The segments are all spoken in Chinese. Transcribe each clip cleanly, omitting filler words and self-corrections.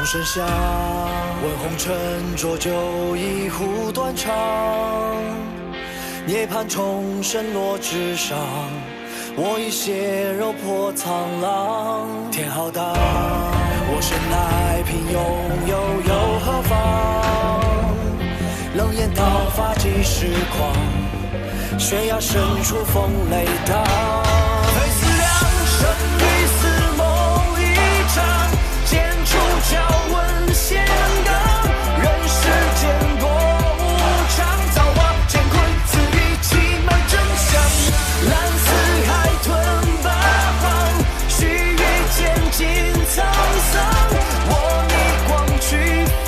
声响，问红尘浊酒一壶断肠。涅槃重生落纸上，我已血肉破苍狼。天浩大，我生来平庸，又何妨？冷眼刀法几时狂？悬崖深处风雷荡。非思量，生与死梦一场。剑出鞘，问仙刚。人世间多无常，造化乾坤，赐予奇门真相。蓝似海吞八方，须臾间尽沧桑。我逆光去飞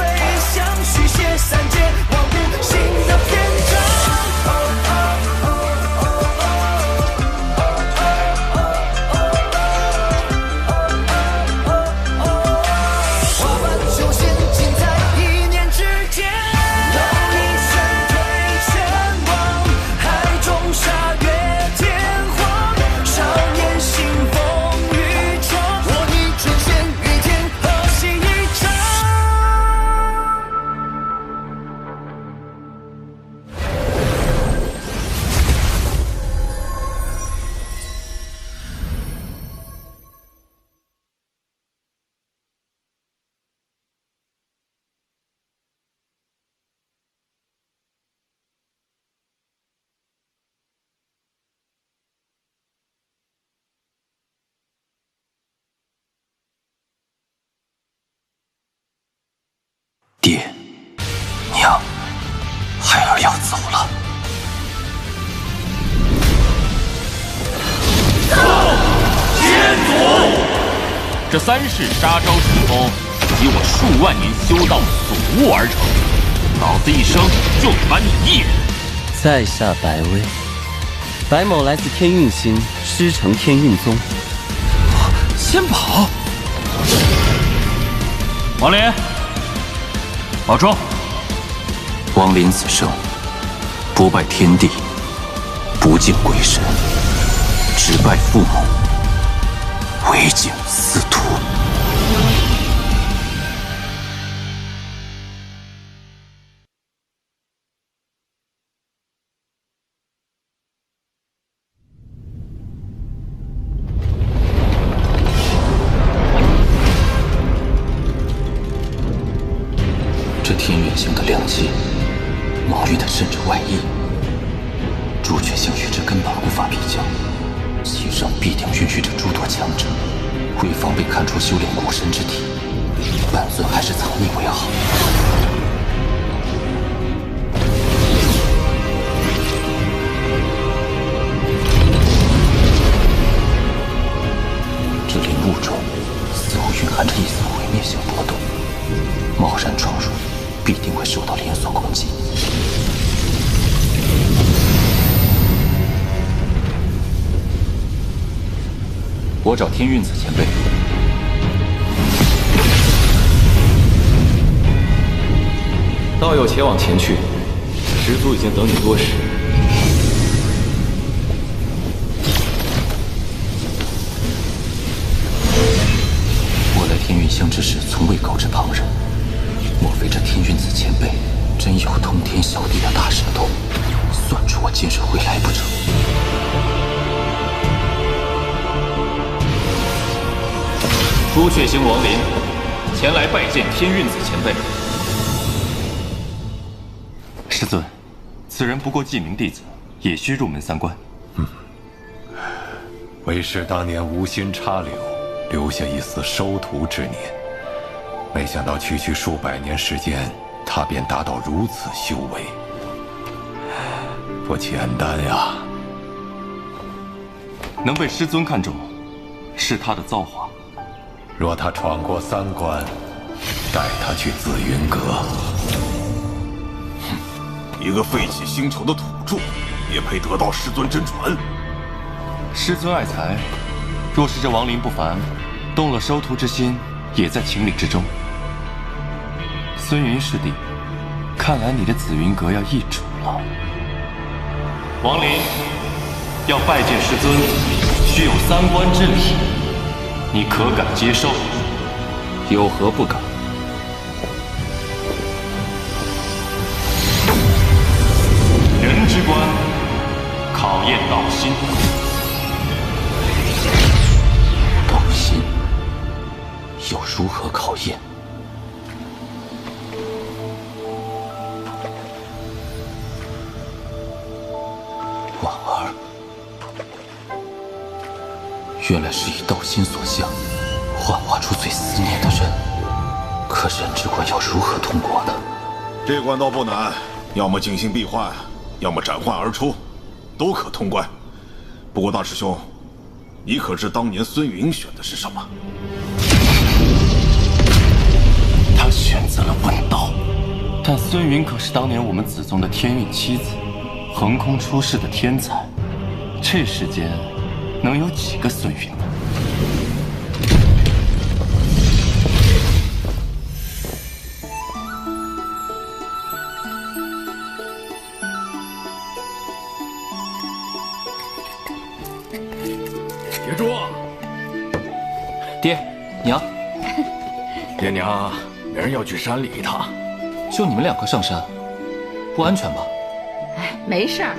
翔，续写三界万物新的篇章。爹娘，孩儿要走了。先祖，这3式杀招神功，集我数万年修道所悟而成，老子一生就把你一人。在下白薇，白某来自天运星，师承天运宗。先跑！王林，保重。王林此生不拜天地，不敬鬼神，只拜父母，唯敬司徒。这天运星的良机，猛于他甚至外溢。朱雀星与之根本无法比较，其上必定孕育着诸多强者，为防被看出修炼古神之体，本尊还是藏匿为好。这灵雾中似乎蕴含着一丝毁灭性波动，贸然闯入，必定会受到连锁攻击。我找天运子前辈。道友前往前去，师祖已经等你多时。我来天运星之时，从未告知旁人。莫非这天运子前辈真有通天晓地的大神通，算出我今日会来不成？朱雀星王林前来拜见天运子前辈。师尊，此人不过记名弟子，也需入门3关。为师当年无心插柳，留下一丝收徒之念，没想到区区数百年时间，他便达到如此修为，不简单呀！能被师尊看中，是他的造化。若他闯过3关，带他去紫云阁。一个废弃星球的土著，也配得到师尊真传？师尊爱才，若是这亡灵不凡，动了收徒之心，也在情理之中。孙云师弟，看来你的紫云阁要易主了。王林要拜见师尊，需有3关之礼，你可敢接受？有何不敢？关，考验道心。道心又如何考验？婉儿，原来是以道心所向，幻化出最思念的人。可人之关要如何通过呢？这关倒不难，要么静心闭幻，要么斩幻而出，都可通关。不过大师兄，你可知当年孙云选的是什么？他选择了问道。但孙云可是当年我们子宗的天运妻子，横空出世的天才。这世间能有几个孙云呢？铁柱，爹娘，爹娘，明儿要去山里一趟，就你们两个上山，不安全吧？哎，没事儿，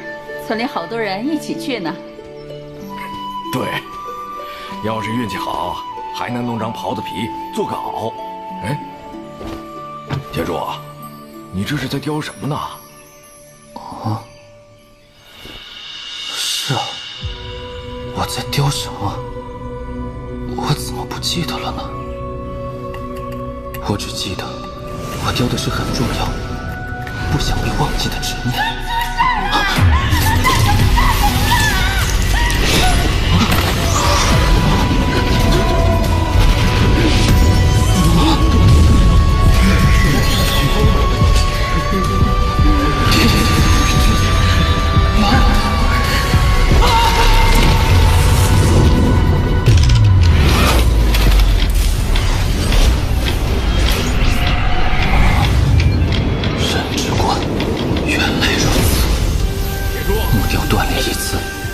村里好多人一起去呢。对，要是运气好，还能弄张狍子皮做个袄。哎，铁柱，你这是在雕什么呢？啊，是啊，我在雕什么？我怎么不记得了呢？我只记得我雕的是很重要、不想被忘记的执念。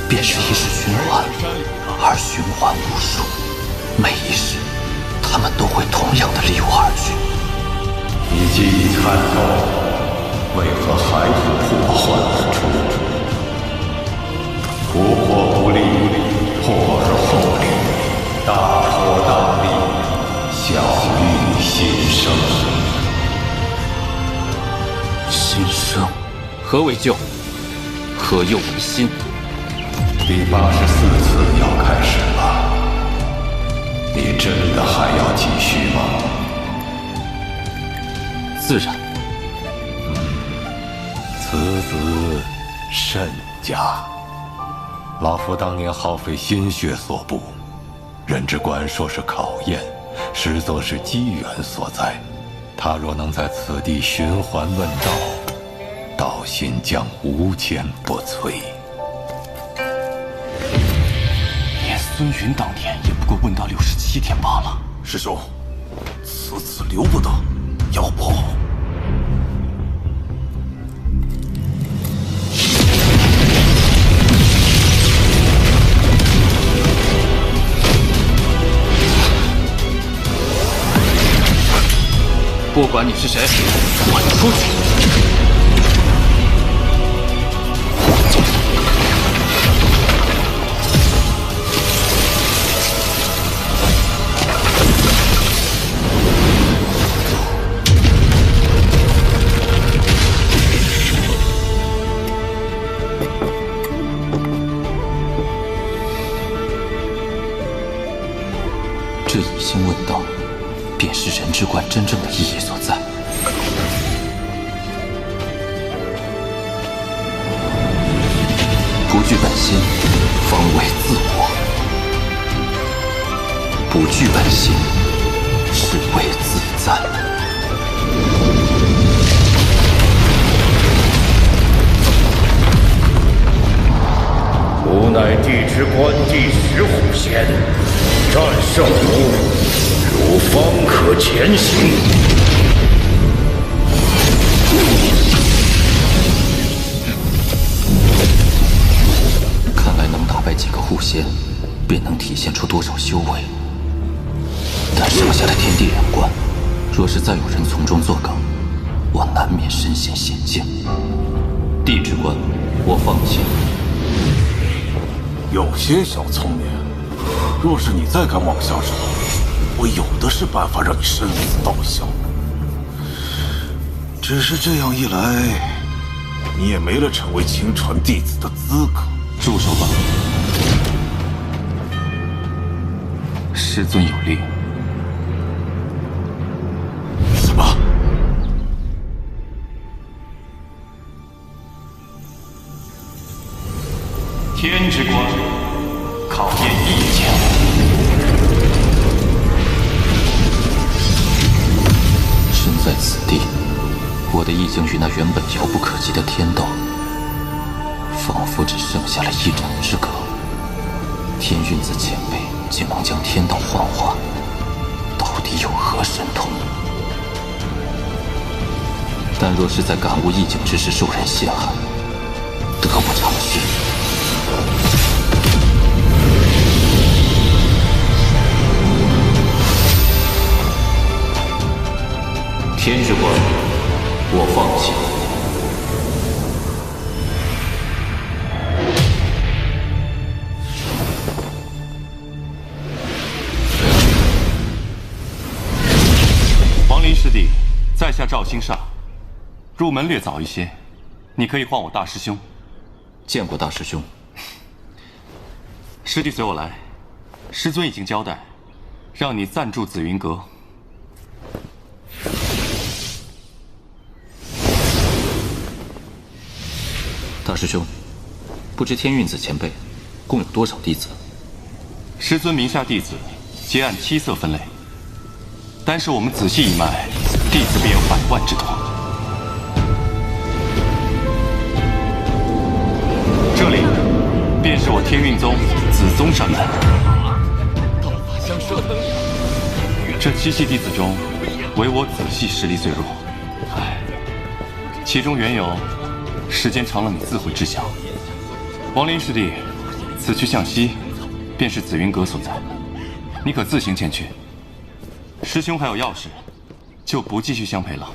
便是一世循环，而循环无数，每一世，他们都会同样的离我而去。你既已参透，为何还不破幻而出？不破不立，破而后立，大破大立，小育新生。新生，何为旧？何又为新？第84次要开始了，你真的还要继续吗？自然。此子甚佳。老夫当年耗费心血所布，人之官说是考验，实则是机缘所在。他若能在此地循环问道，道心将无坚不摧。孙云当年也不过问道67天罢了。师兄，此次留不得，要跑。不管你是谁，滚出去！这以心问道，便是人之观真正的意义所在。不惧本心，方为自我；不惧本心，是为自在。吾乃地之官第10虎仙，战胜吾，汝方可前行。看来能打败几个护仙，便能体现出多少修为。但剩下的天地两关，若是再有人从中作梗，我难免身陷险境。地之关，我放弃。有些小聪明，若是你再敢往下手，我有的是办法让你身死道消。只是这样一来，你也没了成为亲传弟子的资格。住手吧！师尊有令。什么？天之光，考验意境。身在此地，我的意境与那原本遥不可及的天道，仿佛只剩下了一掌之隔。天运子前辈竟能将天道幻化，到底有何神通？但若是在感悟意境之时受人陷害，得不偿失。天之光，我放弃。王林师弟，在下赵兴煞，入门略早一些，你可以唤我大师兄。见过大师兄。师弟随我来，师尊已经交代，让你暂驻紫云阁。大师兄，不知天运子前辈共有多少弟子？师尊名下弟子皆按7色分类，单是我们子系一脉，弟子便有100万之多。这里便是我天运宗紫宗山门。道法像射灯一样。这7系弟子中，唯我子系实力最弱。唉，其中缘由，时间长了你自会知晓。王林师弟，此去向西，便是紫云阁所在，你可自行前去。师兄还有要事，就不继续相陪了。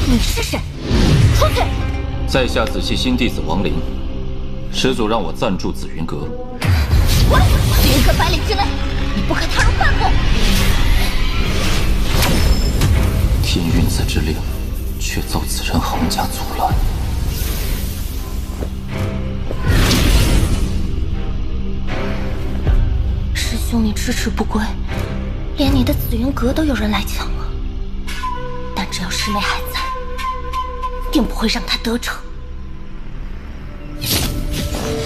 你是谁？出去！在下子系新弟子王林，师祖让我暂驻紫云阁。滚！紫云阁100里之内，你不可踏入半步。天运子之令，却遭此人横加阻拦。师兄，你迟迟不归，连你的紫云阁都有人来抢了。但只要师妹还在，定不会让他得逞。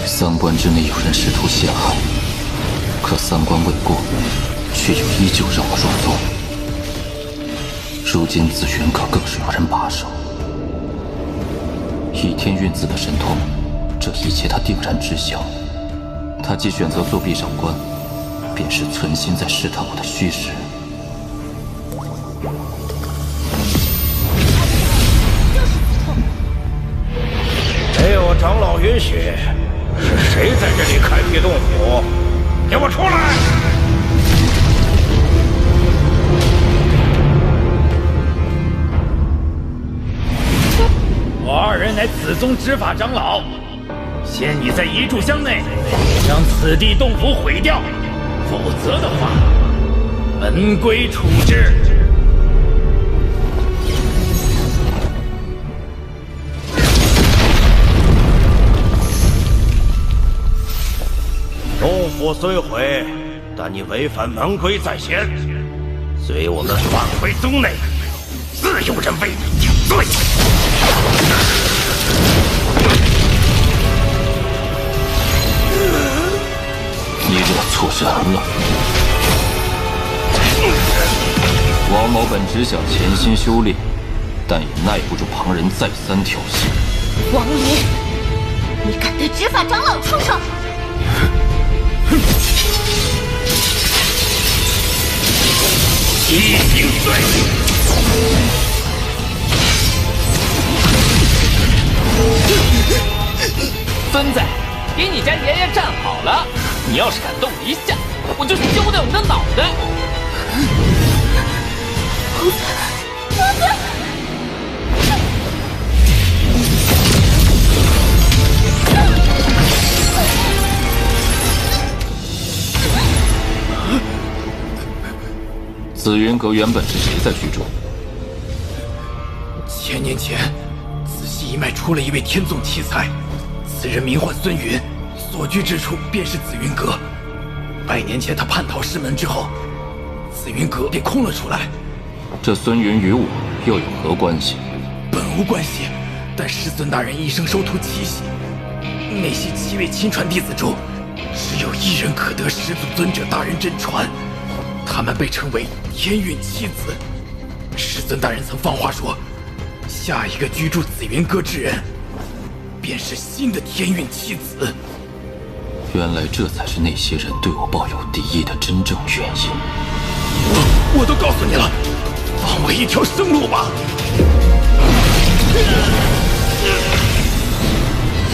3关之内有人试图陷害，可3关未过，却又依旧让我入宗。如今紫云阁更是有人把守。以天运子的神通，这一切他定然知晓。他既选择作壁上观，便是存心在试探我的虚实。没有长老允许，是谁在这里开辟洞府？给我出来！我2人乃紫宗执法长老，限你在1炷香内将此地洞府毁掉，否则的话，门规处置。洞府虽毁，但你违反门规在先，随我们返回宗内，自有人为你顶罪。你惹错人了。王某本只想潜心修炼，但也耐不住旁人再三挑衅。王林，你敢对执法长老出手？一定罪！分在给你家爷爷站好了！你要是敢动一下，我就削掉你的脑袋！公子，公子！紫云阁原本是谁在居住？千年前，紫溪一脉出了一位天纵奇才，此人名唤孙云，所居之处便是紫云阁。100年前他叛逃师门之后，紫云阁便空了出来。这孙云与我又有何关系？本无关系，但师尊大人一生收徒7系，那些7位亲传弟子中，只有1人可得始祖尊者大人真传。他们被称为天运七子。师尊大人曾放话说，下一个居住紫云阁之人，便是新的天运七子。原来这才是那些人对我抱有敌意的真正原因。我都告诉你了，放我一条生路吧。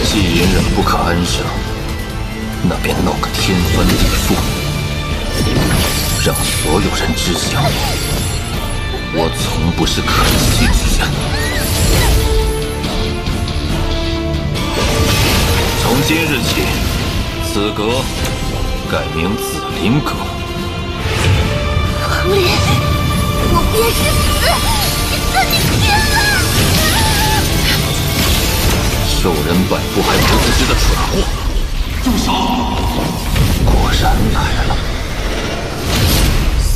既隐忍不可安生，那便闹个天翻地覆，让所有人知晓，我从不是可欺之人。从今日起，此阁改名紫灵阁。王林，我便是死，你跟你拼了！受人摆布还不自知的蠢货！住手！果然来了。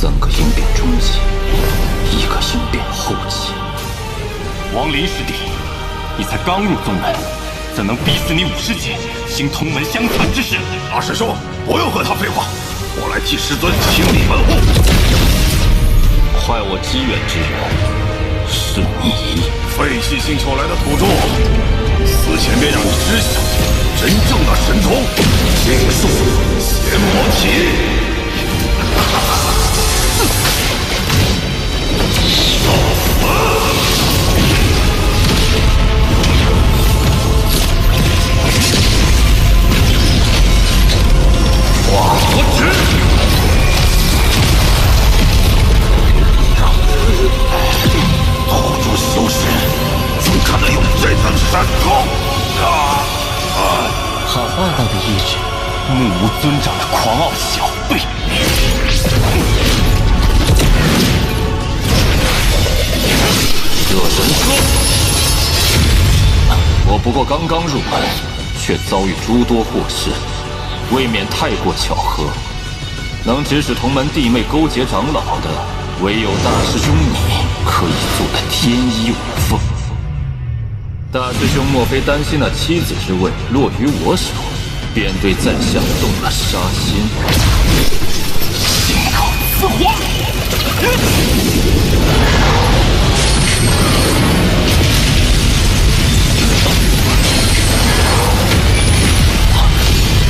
3个应变中期，1个应变后期。王林师弟，你才刚入宗门，怎能逼死你5师姐，行同门相残之事？大师兄，不用和他废话，我来替师尊清理门户。坏我机缘之人是你。废弃星球来的土著，死前便让你知晓真正的神通——净速邪魔体。化魔指。土著修士怎可能有这等神通？好霸道的意志！目无尊长的狂傲小辈！热神说，我不过刚刚入门，却遭遇诸多祸事，未免太过巧合。能指使同门弟妹勾结长老的，唯有大师兄你可以做得天衣无缝。大师兄莫非担心那妻子之位落于我手，便对在下动了杀心？信口雌黄！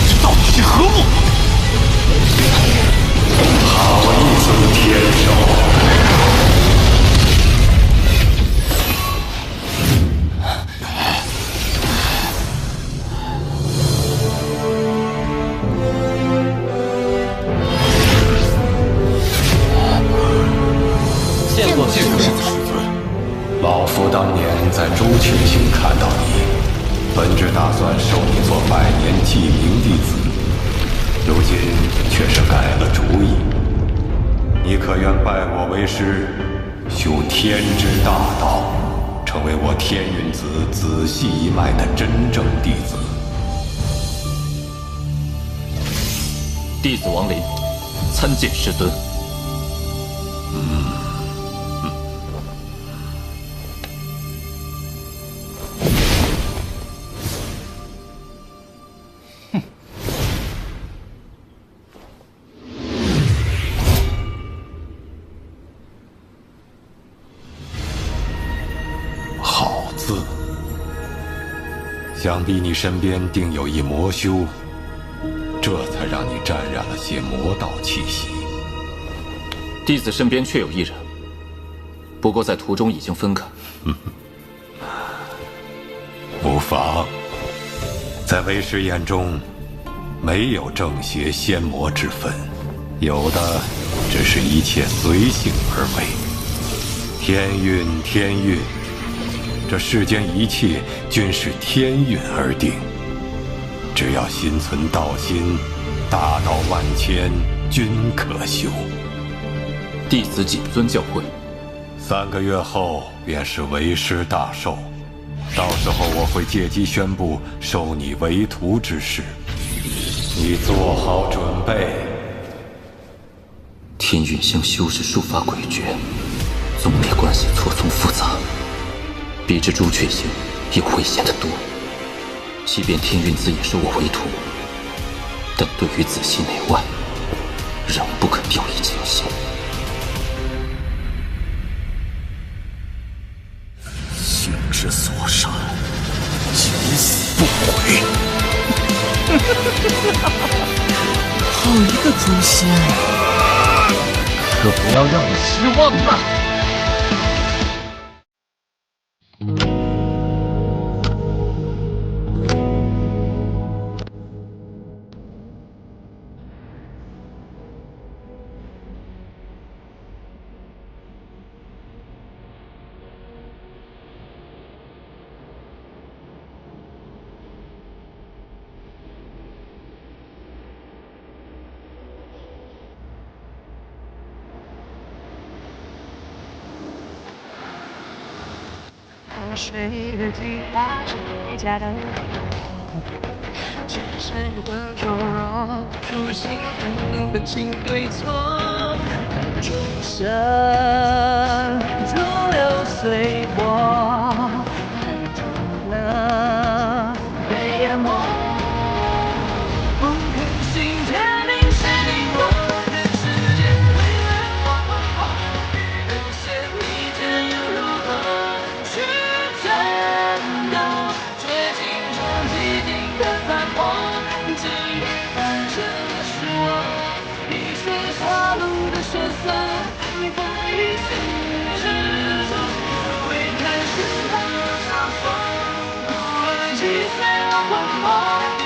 这到底是何物？好一尊天手！见过师尊。老夫当年在朱雀星看到你，本只打算收你做100年记名弟子，如今却是改了主意。你可愿拜我为师，修天之大道，成为我天运子紫系一脉的真正弟子？弟子王林，参见师尊。好字，想必你身边定有一魔修，这才让你沾染了些魔道气息。弟子身边确有1人，不过在途中已经分开。无妨，在为师眼中，没有正邪仙魔之分，有的只是一切随性而为。天运，天运，这世间一切均是天运而定。只要心存道心，大道万千，均可修。弟子谨遵教诲。3个月后便是为师大寿，到时候我会借机宣布收你为徒之事，你做好准备。天运香修士术法诡谲，宗灭关系错综复杂，比之朱雀星又危险得多。即便天运自也收我为徒，但对于子系内外，仍不可掉以轻心。心之所善，九死不悔。好一个诛仙，可不要让我失望啊！水的吉他是回家的，只是浑浊若初心，能分清对错。众生逐流随波，能被淹没。不肯心坚定是你我的世界，未来我们跨越的线，你见又如何去战斗？绝境中寂静的繁华，只愿翻身的是我，一些杀戮的血色，你不一世之中，未看是他上风，无论击碎了魂魄。